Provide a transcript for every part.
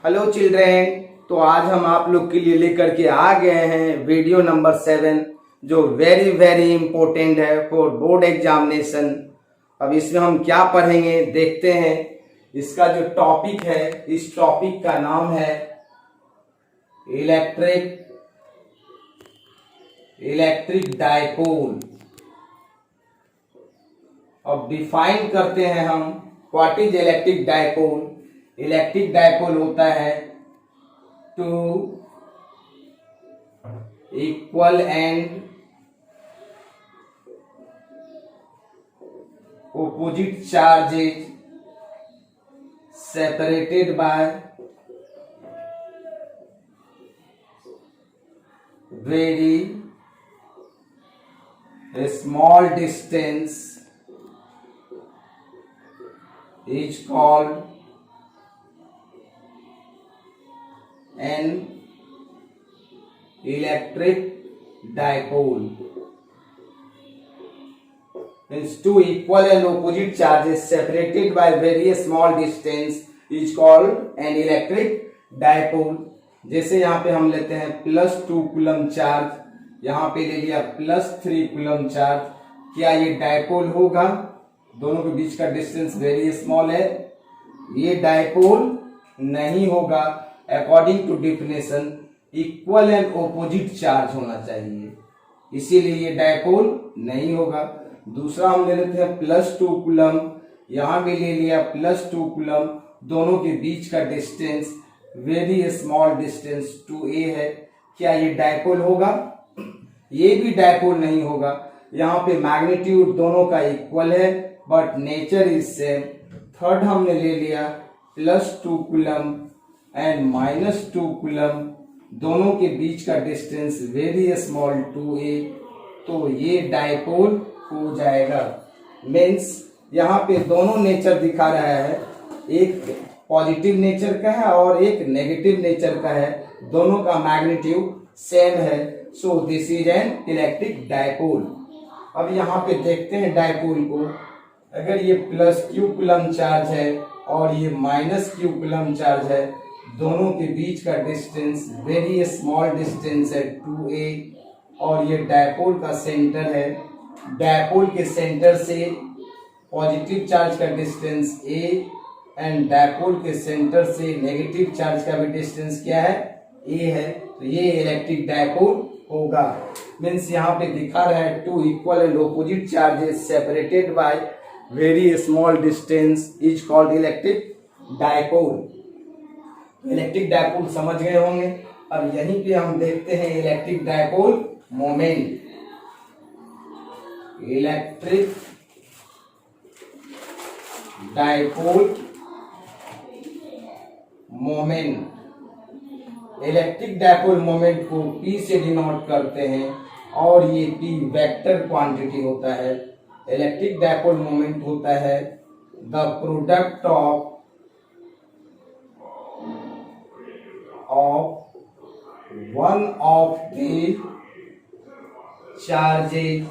Hello children. तो आज हम आप लोग के लिए लेकर के आ गए हैं वीडियो नंबर 7 जो वेरी वेरी इंपॉर्टेंट है फॉर बोर्ड एग्जामिनेशन। अब इसमें हम क्या पढ़ेंगे देखते हैं। इसका जो टॉपिक है, इस टॉपिक का नाम है इलेक्ट्रिक डायपोल। अब डिफाइन करते हैं हम what is electric dipole. Electric dipole होता है two equal and opposite charges separated by very small distance is called an electric dipole. Means two equal and opposite charges separated by very small distance is called an electric dipole. जैसे यहाँ पे हम लेते हैं +2 coulomb charge, यहाँ पे ले लिया +3 कूलम चार्ज। क्या ये डायपोल होगा? दोनों के बीच का डिस्टेंस वेरी स्मॉल है, ये डायपोल नहीं होगा। According to definition equal and opposite charge होना चाहिए, इसीलिए ये डायपोल नहीं होगा। दूसरा हम ले लेते हैं +2 कूलम, यहां भी ले लिया +2 कूलम। दोनों के बीच का distance very small distance 2a है। क्या ये डायपोल होगा? ये भी डायपोल नहीं होगा। यहाँ पे मैग्नीट्यूड दोनों का इक्वल है but nature is same. Third हमने ले लिया +2 कूलम एंड -2 कूलम, दोनों के बीच का डिस्टेंस वेरी स्मॉल 2a, तो ये डायपोल हो जाएगा। मीन्स यहाँ पे दोनों नेचर दिखा रहा है, एक पॉजिटिव नेचर का है और एक नेगेटिव नेचर का है, दोनों का मैग्नीट्यूड सेम है। So this is an electric dipole. अब यहाँ पे देखते हैं डायपोल को। अगर ये +q कूलम चार्ज है और ये -q कूलम चार्ज है, दोनों के बीच का डिस्टेंस वेरी स्मॉल डिस्टेंस है 2a, और ये डायपोल का सेंटर है। डायपोल के सेंटर से पॉजिटिव चार्ज का डिस्टेंस a एंड डायपोल के सेंटर से नेगेटिव चार्ज का भी डिस्टेंस क्या है? a है। तो ये इलेक्ट्रिक डायपोल होगा। मीन्स यहाँ पे दिखा रहा है two equal and opposite charges separated by very small distance is called electric dipole. Electric dipole समझ गए होंगे। अब यहीं पे हम देखते हैं electric dipole moment. Electric dipole moment, electric dipole moment को P से डिनोट करते हैं और ये P वेक्टर क्वांटिटी होता है। इलेक्ट्रिक डायपोल मोमेंट होता है the product of one of the charges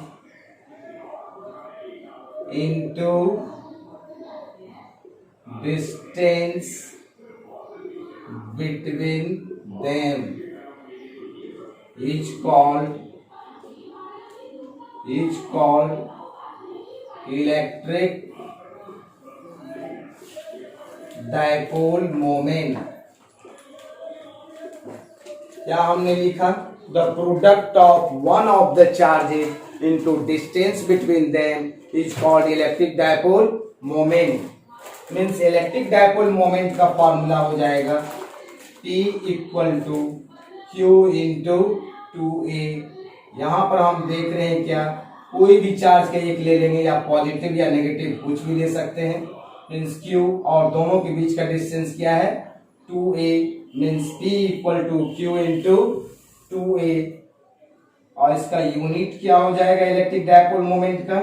into distance between them is called electric dipole moment। क्या हमने लिखा? The product of one of the charges into distance between them is called electric dipole moment। Means electric dipole moment का formula हो जाएगा P = Q × 2a। यहाँ पर हम देख रहे हैं क्या, कोई भी चार्ज का एक ले लेंगे, या पॉजिटिव या नेगेटिव कुछ भी ले सकते हैं। मीन्स Q और दोनों के बीच का डिस्टेंस क्या है? 2a। Means P = Q × 2a। और इसका यूनिट क्या हो जाएगा इलेक्ट्रिक डायपोल मोमेंट का?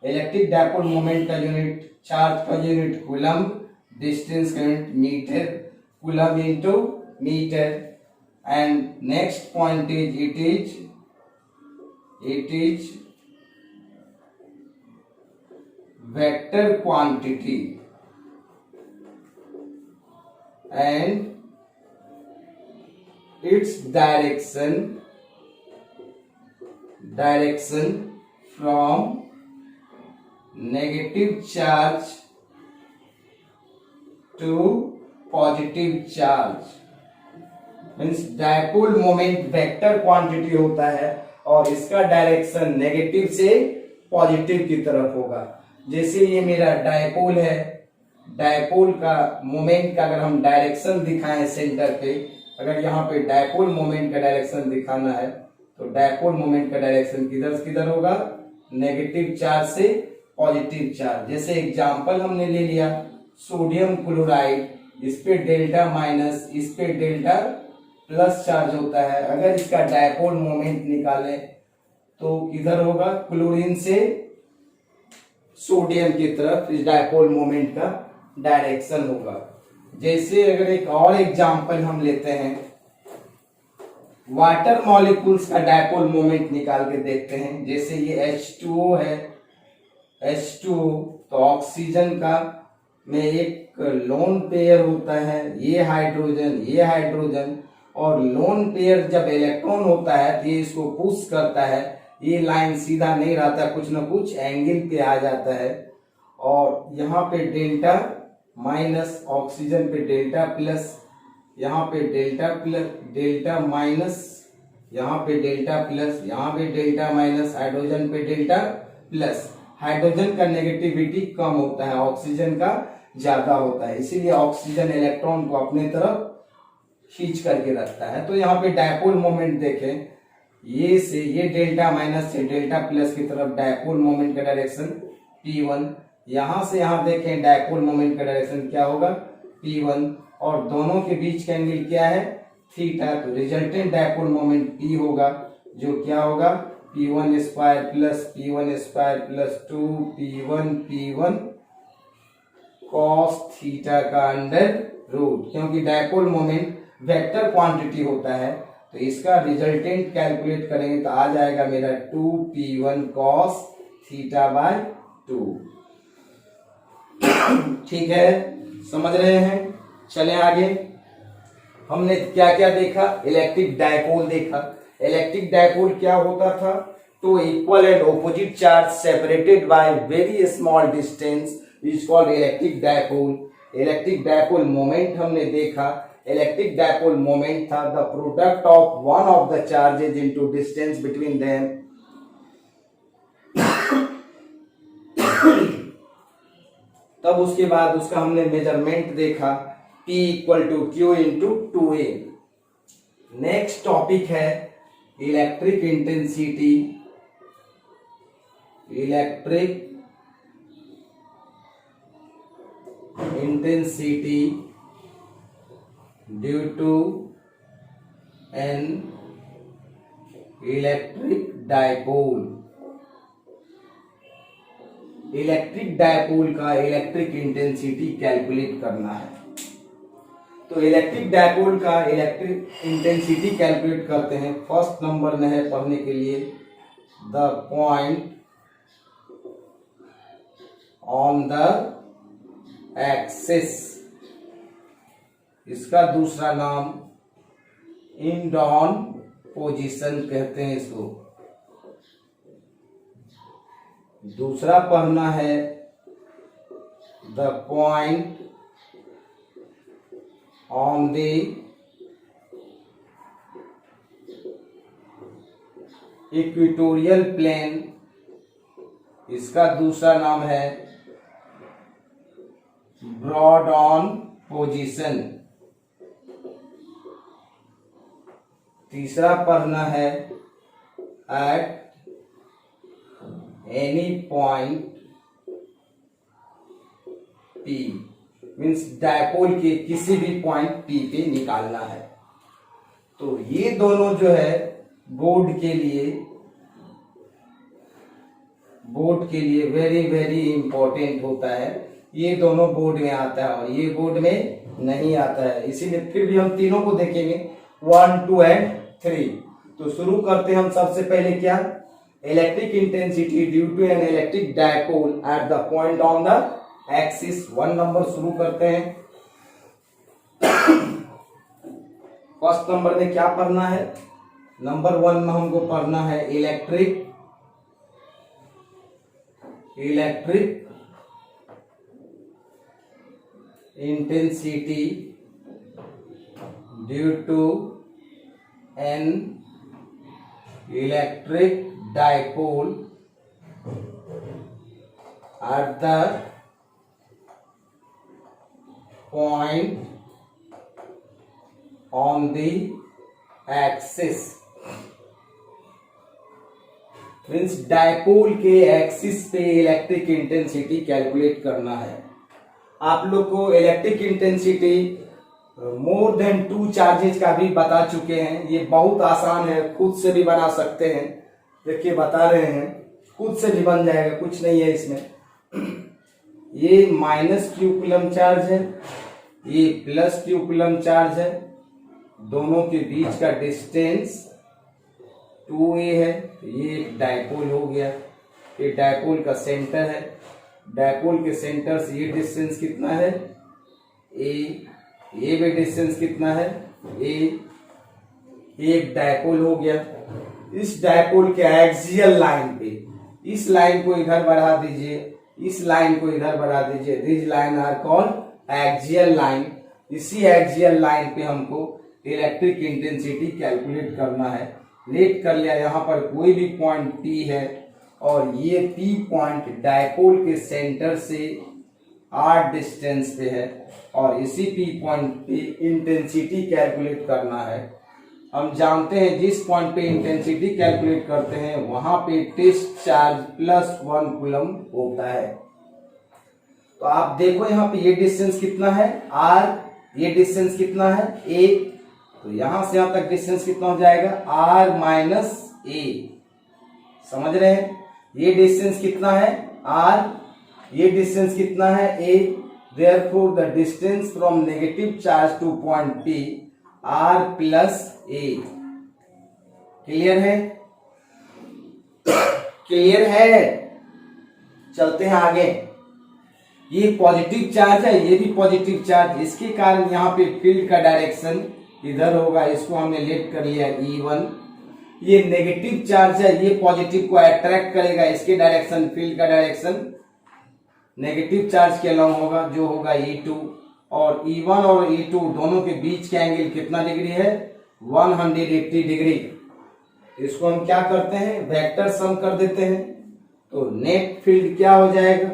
इलेक्ट्रिक डायपोल मोमेंट का यूनिट, चार्ज का यूनिट कूलम, डिस्टेंस का unit metre, coulomb into metre. And next point is it is vector quantity and its direction from negative charge to positive charge। Means dipole moment vector quantity होता है और इसका direction negative से positive की तरफ होगा। जैसे ये मेरा डायपोल है, डायपोल का मोमेंट का अगर हम डायरेक्शन दिखाएं सेंटर पे, अगर यहाँ पे डायपोल मोमेंट का डायरेक्शन दिखाना है तो डायपोल मोमेंट का डायरेक्शन किधर से किधर होगा, नेगेटिव चार्ज से पॉजिटिव चार्ज। जैसे एग्जांपल हमने ले लिया सोडियम क्लोराइड, इस पे डेल्टा माइनस, इस पे डेल्टा प्लस चार्ज होता है। अगर इसका डायपोल मोमेंट निकालें तो किधर होगा, क्लोरीन से सोडियम की तरफ इस डायपोल मोमेंट का डायरेक्शन होगा। जैसे अगर एक और एग्जांपल हम लेते हैं, वाटर मॉलिक्यूल्स का डायपोल मोमेंट निकाल के देखते हैं। जैसे ये H2O है, H2O तो ऑक्सीजन का में एक लोन पेयर होता है, ये हाइड्रोजन, और लोन पेयर जब इलेक्ट्रॉन होता है तो ये इसको पुश करता है, ये लाइन सीधा नहीं रहता, कुछ ना कुछ एंगल पे आ जाता है। और यहाँ पे डेल्टा माइनस, ऑक्सीजन पे डेल्टा प्लस, यहाँ पे डेल्टा माइनस, यहाँ पे डेल्टा प्लस, यहाँ पे डेल्टा माइनस, हाइड्रोजन पे डेल्टा प्लस। हाइड्रोजन का नेगेटिविटी कम होता है, ऑक्सीजन का ज्यादा होता है, इसीलिए ऑक्सीजन इलेक्ट्रॉन को अपने तरफ खींच करके रखता है। तो यहाँ पे डायपोल मोमेंट देखें, ये डेल्टा माइनस से डेल्टा प्लस की तरफ डायपोल मोमेंट का डायरेक्शन P1, यहां से यहां देखें डायपोल मोमेंट का डायरेक्शन क्या होगा, P1, और दोनों के बीच का एंगल क्या है, थीटा। तो रिजल्टेंट डायपोल मोमेंट P होगा, जो क्या होगा, P1 square plus P1 square plus 2P1 cos theta का अंडर रूट। क्योंकि डायपोल मोमेंट वेक्टर क्वांटिटी होता है तो इसका रिजल्टेंट कैलकुलेट करेंगे तो आ जाएगा मेरा 2P1 कॉस थीटा बाय 2। ठीक है, समझ रहे हैं। चलें आगे। हमने क्या क्या देखा, इलेक्ट्रिक डायपोल देखा। इलेक्ट्रिक डायपोल क्या होता था, two equal and opposite charge separated by very small distance is called electric dipole. Electric dipole moment हमने देखा। इलेक्ट्रिक डायपोल मोमेंट था the product of one of the charges into distance between them. तब उसके बाद उसका हमने measurement देखा, P equal to Q into 2A। Next topic है electric intensity. Electric intensity due to an electric dipole. Electric dipole का electric intensity calculate करना है। तो इलेक्ट्रिक डायपोल का इलेक्ट्रिक इंटेंसिटी कैलकुलेट करते हैं। फर्स्ट नंबर में है पढ़ने के लिए, the point on the axis, इसका दूसरा नाम इंडॉन पोजीशन कहते हैं इसको। दूसरा पढ़ना है the point on the equatorial plane, इसका दूसरा नाम है ब्रॉड ऑन पोजीशन। तीसरा पढ़ना है eight any point P, means dipole के किसी भी पॉइंट P पे निकालना है। तो ये दोनों जो है बोर्ड के लिए वेरी वेरी इंपॉर्टेंट होता है। ये दोनों बोर्ड में आता है और ये बोर्ड में नहीं आता है, इसीलिए फिर भी हम तीनों को देखेंगे 1, 2 एंड 3। तो शुरू करते हैं हम सबसे पहले क्या, electric intensity due to an electric dipole at the point on the axis. 1 number शुरू करते हैं। फर्स्ट नंबर में क्या पढ़ना है, नंबर 1 में हमको पढ़ना है electric intensity due to an electric dipole at the point on the axis, means dipole के एक्सिस पे इलेक्ट्रिक इंटेंसिटी कैलकुलेट करना है। आप लोग को electric intensity more than 2 charges का भी बता चुके हैं। ये बहुत आसान है, खुद से भी बना सकते हैं। देखिए बता रहे हैं, खुद से भी बन जाएगा, कुछ नहीं है इसमें। ये -q कूलम चार्ज है, ये +q कूलम चार्ज है, दोनों के बीच का डिस्टेंस 2a है। ये एक डायपोल हो गया, ये डायपोल का सेंटर है। डायपोल के सेंटर से ये डिस्टेंस कितना है a, ये भी डिस्टेंस कितना है a, एक डायपोल हो गया। इस डायपोल के एक्सियल लाइन पे इस लाइन को इधर बढ़ा दीजिए, इस लाइन को इधर बढ़ा दीजिए। This line are called axial line. इसी एक्सियल लाइन पे हमको इलेक्ट्रिक इंटेंसिटी कैलकुलेट करना है। लेट कर लिया, यहाँ पर कोई भी पॉइंट P है और ये P पॉइंट डायपोल के सेंटर से r डिस्टेंस पे है और इसी P पॉइंट पे इंटेंसिटी कैलकुलेट करना है। हम जानते हैं जिस पॉइंट पे इंटेंसिटी कैलकुलेट करते हैं वहां पे टेस्ट चार्ज +1 कूलम होता है। तो आप देखो यहाँ पे ये डिस्टेंस कितना है r, ये डिस्टेंस कितना है a, तो यहां से यहां तक डिस्टेंस कितना हो जाएगा r - a। समझ रहे हैं? ये डिस्टेंस कितना है r, ये डिस्टेंस कितना है a। Therefore the distance from negative charge two point P r + a। Clear है? क्लियर है? चलते हैं आगे। ये पॉजिटिव चार्ज है, ये भी पॉजिटिव चार्ज, इसके कारण यहाँ पे फील्ड का डायरेक्शन इधर होगा। इसको हमने लेट कर लिया E1। ये नेगेटिव चार्ज है, ये पॉजिटिव को अट्रैक्ट करेगा, इसके डायरेक्शन, फील्ड का डायरेक्शन नेगेटिव चार्ज के अलोंग होगा, जो होगा E2। और E1 और E2 दोनों के बीच का एंगल कितना डिग्री है 180 डिग्री। इसको हम क्या करते हैं, वेक्टर सम कर देते हैं। तो नेट फील्ड क्या हो जाएगा,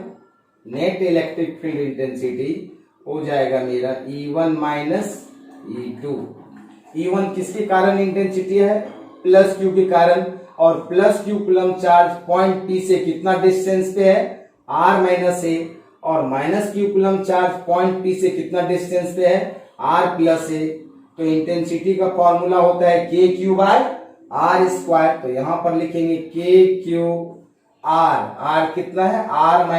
नेट इलेक्ट्रिक फील्ड इंटेंसिटी हो जाएगा मेरा E1 - E2। E1 किसके कारण इंटेंसिटी है, +q के कारण, और +q coulomb charge point P से कितना डिस्टेंस पे है r - a, और -q coulomb charge point P से कितना डिस्टेंस पे है r + a। तो इंटेंसिटी का फॉर्मूला होता है kq/r²। तो यहां पर लिखेंगे kq/r, r कितना है r - a,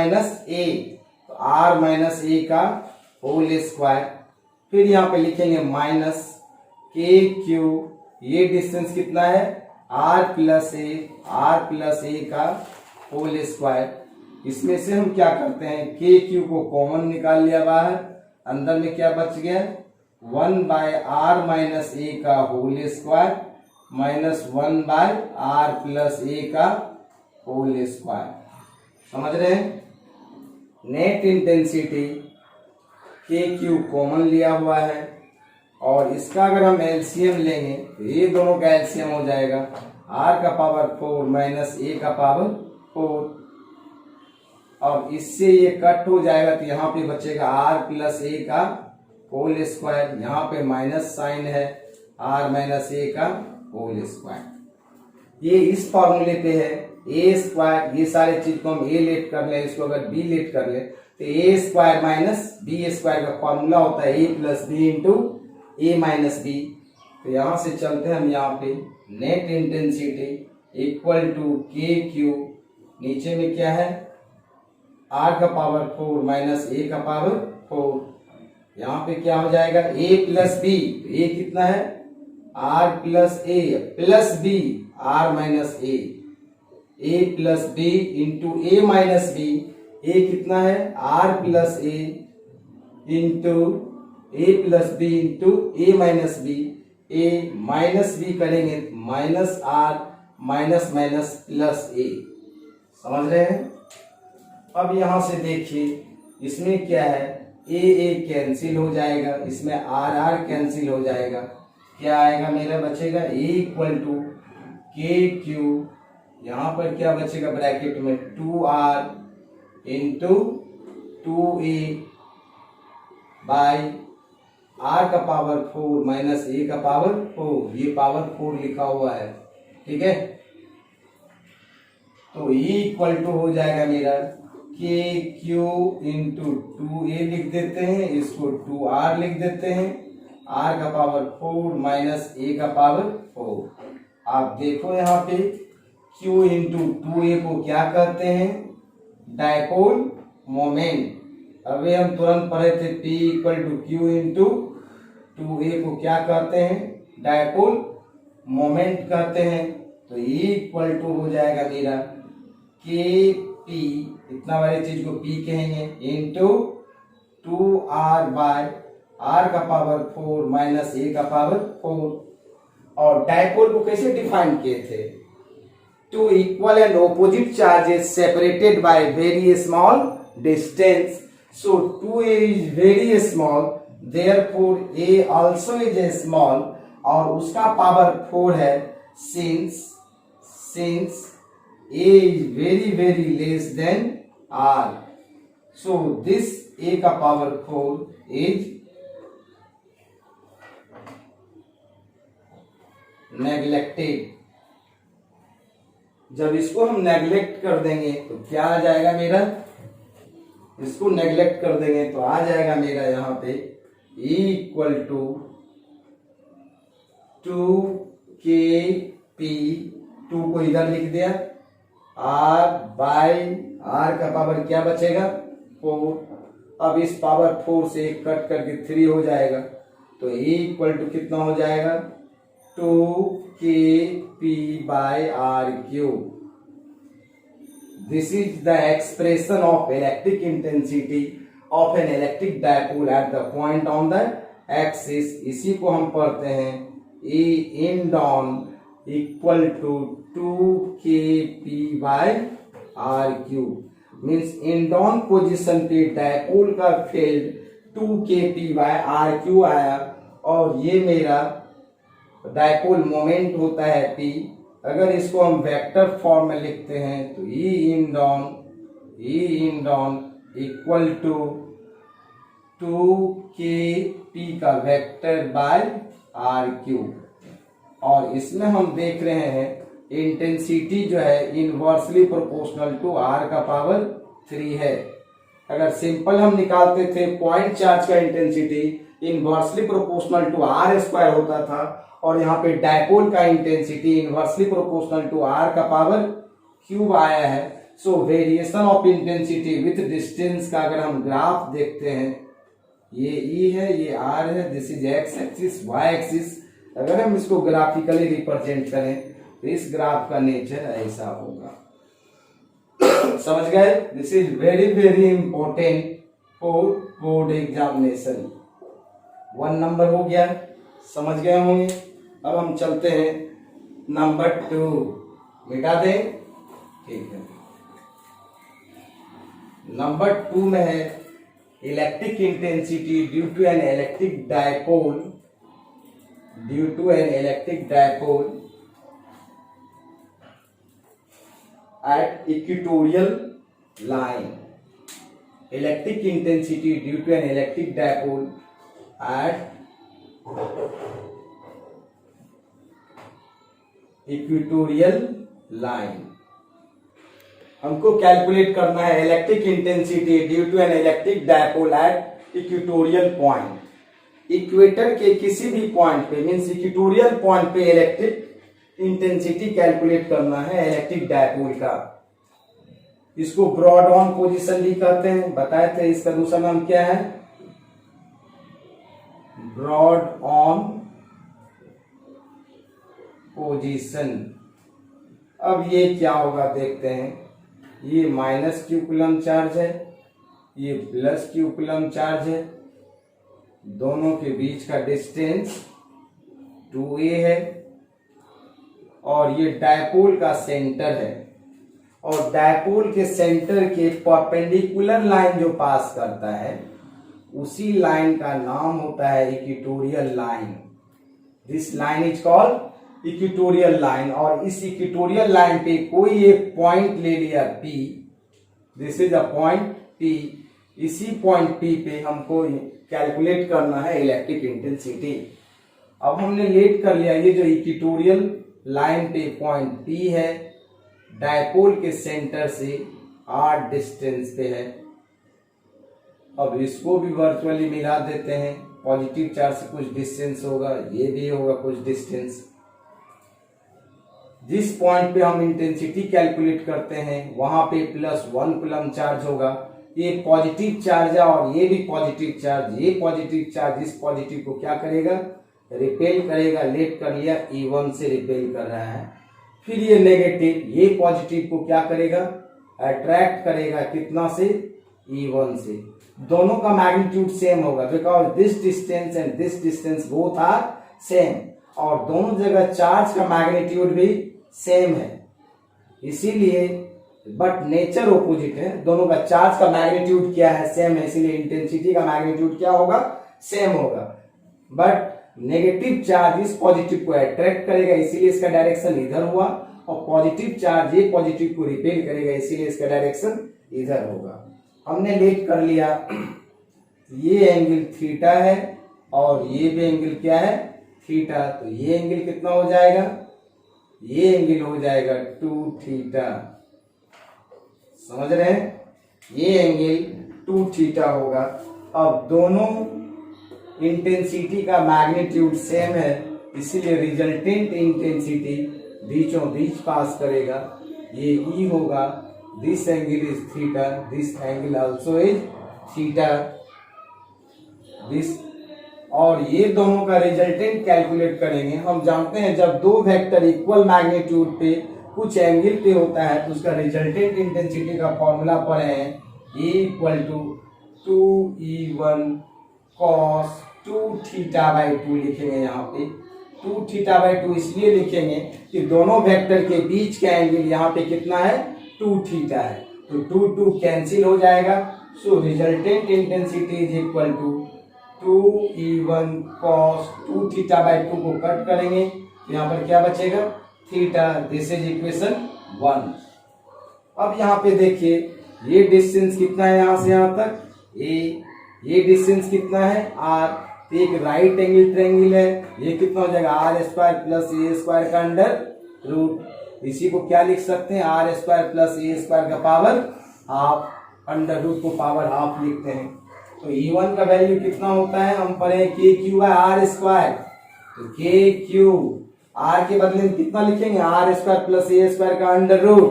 तो r - a का होल स्क्वायर। फिर यहां पे लिखेंगे -kq, ये डिस्टेंस कितना है r + a का होल स्क्वायर। इसमें से हम क्या करते हैं, kq को कॉमन निकाल लिया बाहर, अंदर में क्या बच गया 1/r - a का होल स्क्वायर -1/r + a का होल स्क्वायर। समझ रहे हैं? नेट इंटेंसिटी kq कॉमन लिया हुआ है और इसका अगर हम एलसीएम लेंगे तो ये दोनों का एलसीएम हो जाएगा r का पावर 4 - a का पावर 4, और इससे ये कट हो जाएगा तो यहाँ पे बचेगा r + a का होल स्क्वायर। यहाँ पे माइनस साइन है, r - a का होल स्क्वायर। ये इस फॉर्मूले पे है a²। ये सारे चीज को हम a लेट कर ले, इसको अगर b लेट कर ले तो a² - b² का फॉर्मूला होता है a + b × a - b। तो यहां से चलते हैं हम यहाँ पे, net intensity equal to kq, नीचे में क्या है r का पावर 4 - a का पावर 4। यहाँ पे क्या हो जाएगा a + b, a कितना है r + a + b r - a, a + b × a - b, a कितना है r + a × a + b × a - b, a minus b करेंगे minus r minus minus plus a, समझ रहे हैं। अब यहां से देखिए इसमें क्या है, ए कैंसिल हो जाएगा, इसमें आर कैंसिल हो जाएगा, क्या आएगा मेरा बचेगा ए इक्वल टू के क्यू, यहां पर क्या बचेगा ब्रैकेट में 2r into 2a by r का पावर 4 माइनस a का पावर 4, ये पावर 4 लिखा हुआ है, ठीक है। तो e इक्वल टू हो जाएगा मेरा के क्यू इंटू 2a लिख देते हैं, इसको 2r लिख देते हैं, r का पावर 4 माइनस a का पावर 4। आप देखो यहाँ पे q इंटू 2a को क्या कहते हैं, डायपोल मोमेंट। अभी हम तुरंत पढ़े थे P equal to q into 2a को क्या कहते हैं, डायपोल मोमेंट कहते हैं। तो E इक्वल टू हो जाएगा मेरा के पी, इतना वाली चीज को P कहेंगे, इंटू 2r बाय r का पावर 4 माइनस a का पावर 4। और डायपोल को कैसे डिफाइन किए थे, two equal and opposite charges separated by very small distance. So 2a is very small, therefore a also is a small, और उसका power 4 है, since a is very less than r, so this a का power 4 is neglected। जब इसको हम neglect कर देंगे तो क्या आ जाएगा मेरा, इसको नेग्लेक्ट कर देंगे तो आ जाएगा मेरा यहाँ पे E इक्वल टू 2kp, 2 को इधर लिख दिया, r बाई r का पावर क्या बचेगा 4। अब इस पावर 4 से कट करके 3 हो जाएगा, तो E इक्वल टू कितना हो जाएगा 2kp by r cube. This is the expression of electric intensity of an electric dipole at the point on the axis। इसी को हम पढ़ते हैं E indon equal to 2kp by r cube. Means end-on position पे dipole का field 2kp by r cube आया, और ये मेरा डायपोल मोमेंट होता है p। अगर इसको हम वेक्टर फॉर्म में लिखते हैं तो E इंडॉन इक्वल टू 2kp का वेक्टर बाय r क्यूब। और इसमें हम देख रहे हैं इंटेंसिटी जो है इनवर्सली प्रोपोर्शनल टू r का पावर 3 है। अगर सिंपल हम निकालते थे पॉइंट चार्ज का intensity inversely proportional to r square होता था, और यहाँ पे डायपोल का intensity inversely proportional to r का पावर क्यूब आया है। So variation of intensity with distance का अगर हम ग्राफ देखते हैं, ये E है, ये R है, this is x axis, y axis. अगर हम इसको ग्राफिकली रिप्रेजेंट करें तो इस ग्राफ का नेचर ऐसा होगा। समझ गए, this is very important for board examination. 1 number हो गया, समझ गए होंगे। अब हम चलते हैं नंबर 2, मिटा दें, ठीक है। नंबर 2 में है electric intensity due to an electric dipole, at equatorial line. Electric intensity due to an electric dipole at equatorial line. हमको कैलकुलेट करना है electric intensity due to an electric dipole at equatorial point. Equator के किसी भी point पे, means equatorial point पे electric intensity calculate करना है इलेक्ट्रिक डायपोल का। इसको ब्रॉड ऑन पोजिशन भी कहते हैं, बताए थे। इसका दूसरा नाम क्या है, ब्रॉड ऑन पोजीशन। अब ये क्या होगा देखते हैं। ये माइनस क्यू कूलम चार्ज है, ये प्लस क्यू कूलम चार्ज है, दोनों के बीच का डिस्टेंस 2a है और ये डायपोल का सेंटर है और डायपोल के सेंटर के परपेंडिकुलर लाइन जो पास करता है उसी लाइन का नाम होता है equatorial line. This line is called equatorial line. और इस इक्वेटोरियल लाइन पे कोई एक पॉइंट ले लिया P, this is a point P। इसी पॉइंट P पे हमको कैलकुलेट करना है इलेक्ट्रिक इंटेंसिटी। अब हमने लेट कर लिया ये जो इक्वेटोरियल लाइन पे पॉइंट P है, डायपोल के सेंटर से r डिस्टेंस पे है। अब इसको भी वर्चुअली मिला देते हैं, पॉजिटिव चार्ज से कुछ डिस्टेंस होगा, ये भी होगा कुछ डिस्टेंस। जिस पॉइंट पे हम इंटेंसिटी कैलकुलेट करते हैं वहां पे +1 कूलम चार्ज होगा। ये पॉजिटिव चार्ज है और ये भी पॉजिटिव चार्ज। ये पॉजिटिव चार्ज इस पॉजिटिव को क्या करेगा, रिपेल करेगा। लेट कर लिया E1 से रिपेल कर रहा है। फिर ये नेगेटिव, ये पॉजिटिव को क्या करेगा, अट्रैक्ट करेगा, कितना से, E1 से। दोनों का मैग्नीट्यूड सेम होगा because this distance and this distance both are same और दोनों जगह चार्ज का मैग्नीट्यूड भी सेम है, इसीलिए बट नेचर ऑपोजिट है। दोनों का चार्ज का मैग्नीट्यूड क्या है, सेम है, इसीलिए इंटेंसिटी का मैग्नीट्यूड क्या होगा, सेम होगा। बट नेगेटिव चार्ज इस पॉजिटिव को अट्रैक्ट करेगा, इसीलिए इसका डायरेक्शन इधर हुआ और पॉजिटिव चार्ज ये पॉजिटिव को रिपेल करेगा, इसीलिए इसका डायरेक्शन इधर होगा। हमने लेट कर लिया ये एंगल थीटा है और ये भी एंगल क्या है, थीटा। तो ये एंगल कितना हो जाएगा, ये एंगल हो जाएगा 2 थीटा। समझ रहे हैं, ये एंगल 2 थीटा होगा। अब दोनों इंटेंसिटी का मैग्नीट्यूड सेम है, इसीलिए रिजल्टेंट इंटेंसिटी बीचों बीच पास करेगा। ये E होगा, this angle is theta, this angle also is theta, this. और ये दोनों का रिजल्टेंट कैलकुलेट करेंगे। हम जानते हैं जब दो वेक्टर इक्वल मैग्नीट्यूड पे कुछ एंगल पे होता है तो उसका रिजल्टेंट इंटेंसिटी का फॉर्मूला पढ़े हैं, E = 2E1 cos 2 θ/2 लिखेंगे। यहाँ पे 2 θ/2 इसलिए लिखेंगे कि दोनों वेक्टर के बीच का एंगल यहाँ पे कितना है, 2 थीटा है। तो 2 कैंसिल हो जाएगा। So resultant intensity is equal to 2E1 cos 2 θ/2 को कट करेंगे तो यहाँ पर क्या बचेगा, थीटा। This is equation 1। अब यहाँ पे देखिए ये डिस्टेंस कितना है यहाँ से यहाँ तक, ये डिस्टेंस कितना है, r। तो एक राइट एंगल ट्रायंगल है, ये कितना हो जाएगा, r² + a² का अंडर रूट। इसी को क्या लिख सकते हैं, r² + a² का पावर हाफ, अंडर रूट को पावर हाफ लिखते हैं। तो E1 का वैल्यू कितना होता है, हम पढ़े KQ/r²। तो KQ r के बदले में कितना लिखेंगे, r² + a² का अंडर रूट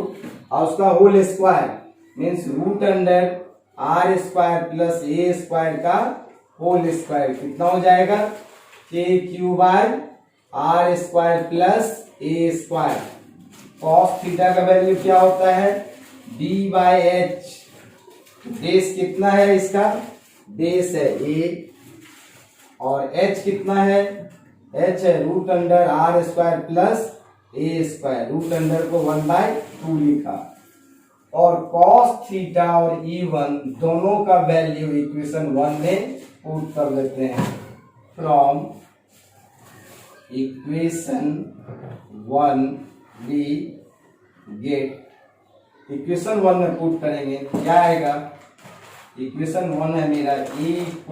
और उसका whole square means root under r² + a² का होल स्क्वायर। कितना हो जाएगा, KQ/r² + a²। cos थीटा का वैल्यू क्या होता है, b/h। बेस कितना है इसका, बेस है a और h कितना है, h है root under r² + a²। Root under को 1/2 लिखा। और cos थीटा और E1 दोनों का वैल्यू इक्वेशन 1 में पुट कर लेते हैं। From equation 1 we get, equation 1 में पुट करेंगे क्या आएगा, इक्वेशन 1 है मेरा E =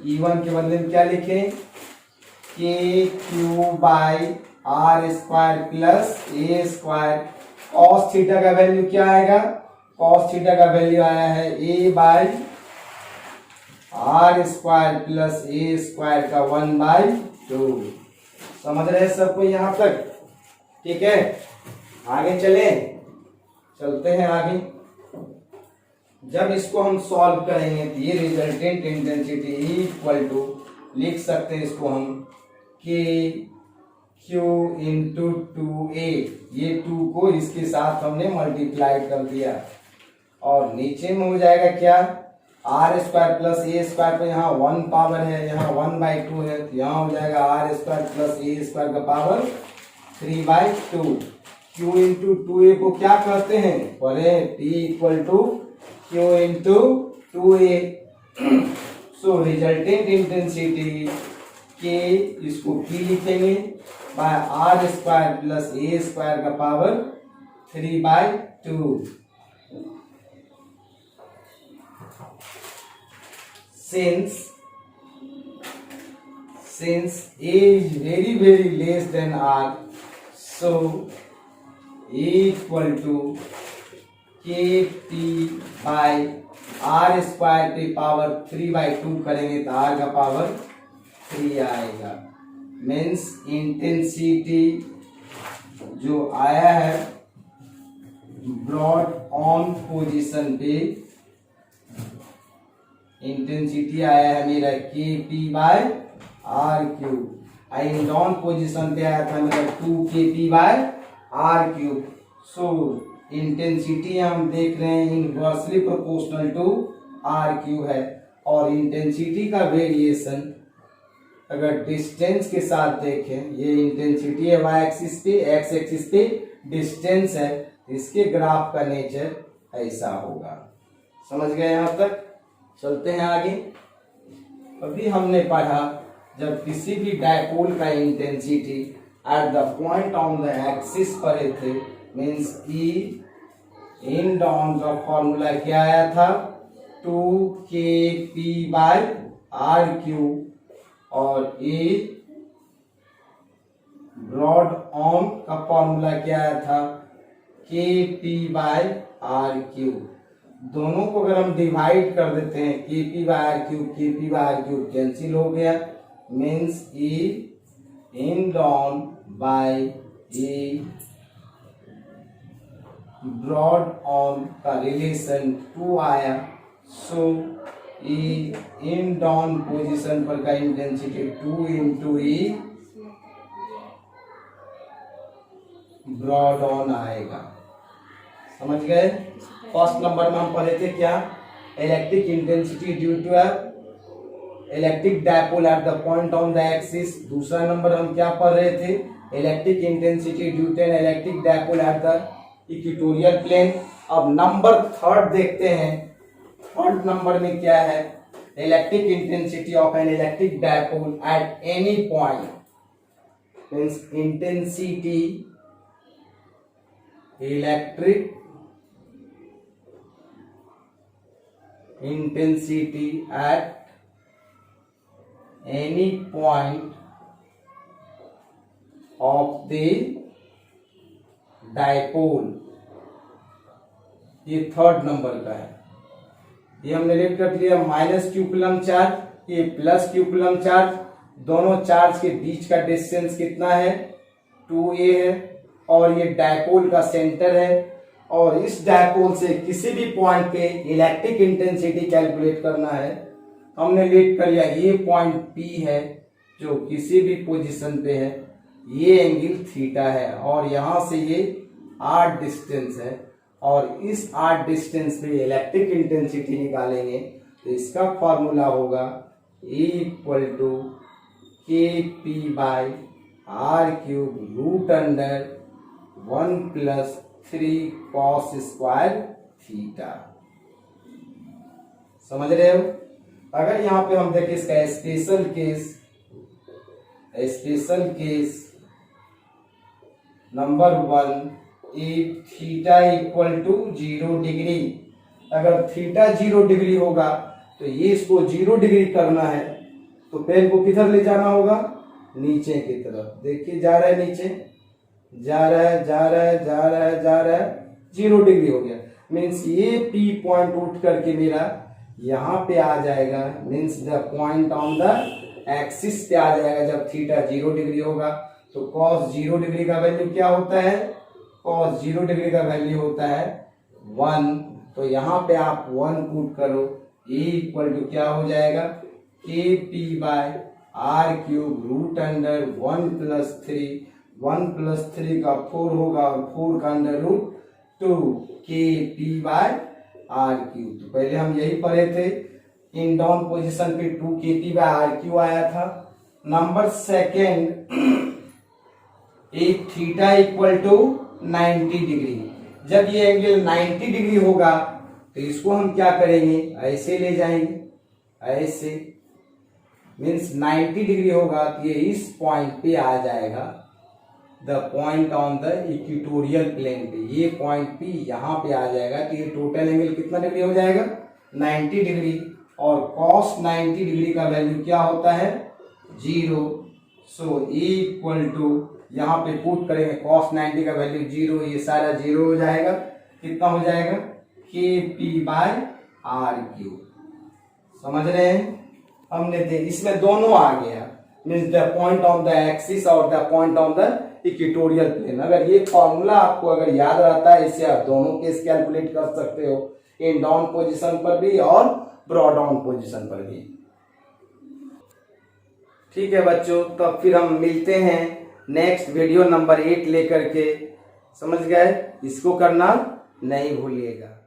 E1 के बदले में क्या लिखें, KQ/r² + a²। cos थीटा का वैल्यू क्या आएगा, cos थीटा का वैल्यू आया है a/r² + a² का 1/2। समझ रहे हैं सबको यहाँ तक, ठीक है। आगे चलते हैं आगे। जब इसको हम सॉल्व करेंगे तो ये रिजल्टेंट इंटेंसिटी = लिख सकते हैं इसको हम KQ × 2a। ये 2 को इसके साथ हमने मल्टीप्लाई कर दिया और नीचे में हो जाएगा क्या, r square plus a square पे यहाँ 1 पावर है, यहाँ 1/2 है, तो यहाँ हो जाएगा r square plus a square का पावर 3/2। क्यू इंटू 2a को क्या कहते हैं, पढ़े, P equal to q into 2a। So resultant intensity के, इसको P लिखेंगे by r square plus a square का power 3/2। Since A is very less than R, so A equal to KP by R square पे power 3/2 करेंगे तो R का power 3 आएगा। Means intensity जो आया है ब्रॉड ऑन पोजीशन पे, इंटेंसिटी आया है मेरा KP/R³। इन डाउन पोजीशन पे आया था मेरा 2KP/R³। सो इंटेंसिटी हम देख रहे हैं इनवर्सली प्रोपोर्शनल टू R³ है, और इंटेंसिटी का वेरिएशन अगर डिस्टेंस के साथ देखें, ये इंटेंसिटी है y एक्सिस पे, x एक्सिस पे डिस्टेंस है, इसके ग्राफ का नेचर ऐसा होगा। समझ गए यहाँ तक? चलते हैं आगे। अभी हमने पढ़ा जब किसी भी डायपोल का intensity at the point on the axis पढ़े थे, मीन्स E इन डाउन का फॉर्मूला क्या आया था, 2KP/R³, और A ब्रॉड ऑन का फॉर्मूला क्या आया था, KP/R³। दोनों को अगर हम डिवाइड कर देते हैं, KP/R³ कैंसिल हो गया, means E end on by E broad on का रिलेशन 2 आया। So E end on position पर का intensity 2 into E broad on आएगा। समझ गए? फर्स्ट नंबर में हम पढ़े थे क्या, electric intensity due to electric dipole at the point on the axis. दूसरा नंबर हम क्या पढ़ रहे थे, electric intensity due to an electric dipole at the equatorial plane. अब नंबर थर्ड देखते हैं। थर्ड नंबर में क्या है, electric intensity of an electric dipole at any point, means intensity electric intensity at any point of the dipole। ये third number का है। ये हमने रेट कर लिया माइनस क्यू कूलम चार्ज, ये प्लस क्यू कूलम चार्ज। दोनों चार्ज के बीच का डिस्टेंस कितना है, 2a है, और ये डायपोल का सेंटर है। और इस डायपोल से किसी भी पॉइंट पे इलेक्ट्रिक इंटेंसिटी कैलकुलेट करना है। हमने लेट कर लिया ये पॉइंट P है जो किसी भी पोजीशन पे है, ये एंगल थीटा है, और यहां से ये r डिस्टेंस है, और इस r डिस्टेंस पे इलेक्ट्रिक इंटेंसिटी निकालेंगे तो इसका फॉर्मूला होगा E equal to KP/R³ root under 1 + 3 cos square theta. समझ रहे हो? अगर यहां पे हम देखें इसका special case number 1, if theta equal to 0 degree. अगर थीटा 0 डिग्री होगा तो ये इसको 0 डिग्री करना है, तो पेन को किधर ले जाना होगा, नीचे की तरफ। देखिए जा रहा है नीचे, जा रहा है, 0 डिग्री हो गया। मीन्स ये P पॉइंट उठ करके मेरा यहाँ पे आ जाएगा, means the point on the axis पे आ जाएगा जब थीटा 0 डिग्री होगा। तो cos 0 डिग्री का वैल्यू क्या होता है, cos 0 डिग्री का वैल्यू होता है 1। तो यहाँ पे आप 1 पुट करो, E इक्वल टू क्या हो जाएगा, KP/R³ रूट अंडर 1 + 3, 1 + 3 का 4 होगा, और 4 का अंडर रूट 2 KP/R³। तो पहले हम यही पढ़े थे इन डाउन पोजीशन पे 2 kT/RQ आया था। नंबर सेकेंड, एक थीटा इक्वल टू 90 डिग्री। जब ये एंगल 90 डिग्री होगा तो इसको हम क्या करेंगे, ऐसे ले जाएंगे, ऐसे मीन्स 90 डिग्री होगा तो ये इस पॉइंट पे आ जाएगा, the point on the equatorial plane पे। ये पॉइंट पे यहाँ पे आ जाएगा तो ये टोटल एंगल कितना डिग्री हो जाएगा, 90 डिग्री। और cos 90 डिग्री का वैल्यू क्या होता है, 0। सो इक्वल टू, यहाँ पे पुट करेंगे cos 90 का वैल्यू 0, ये सारा 0 हो जाएगा। कितना हो जाएगा, KP/RQ। समझ रहे हैं, हमने इसमें दोनों आ गया, means the point on the axis और the point on the equatorial plane. अगर ये फॉर्मूला आपको अगर याद रहता है, इससे आप दोनों केस कैलकुलेट कर सकते हो, इन डाउन पोजीशन पर भी और ब्रॉड डाउन पोजीशन पर भी। ठीक है बच्चों, तो फिर हम मिलते हैं नेक्स्ट वीडियो नंबर 8 लेकर के। समझ गए, इसको करना नहीं भूलिएगा।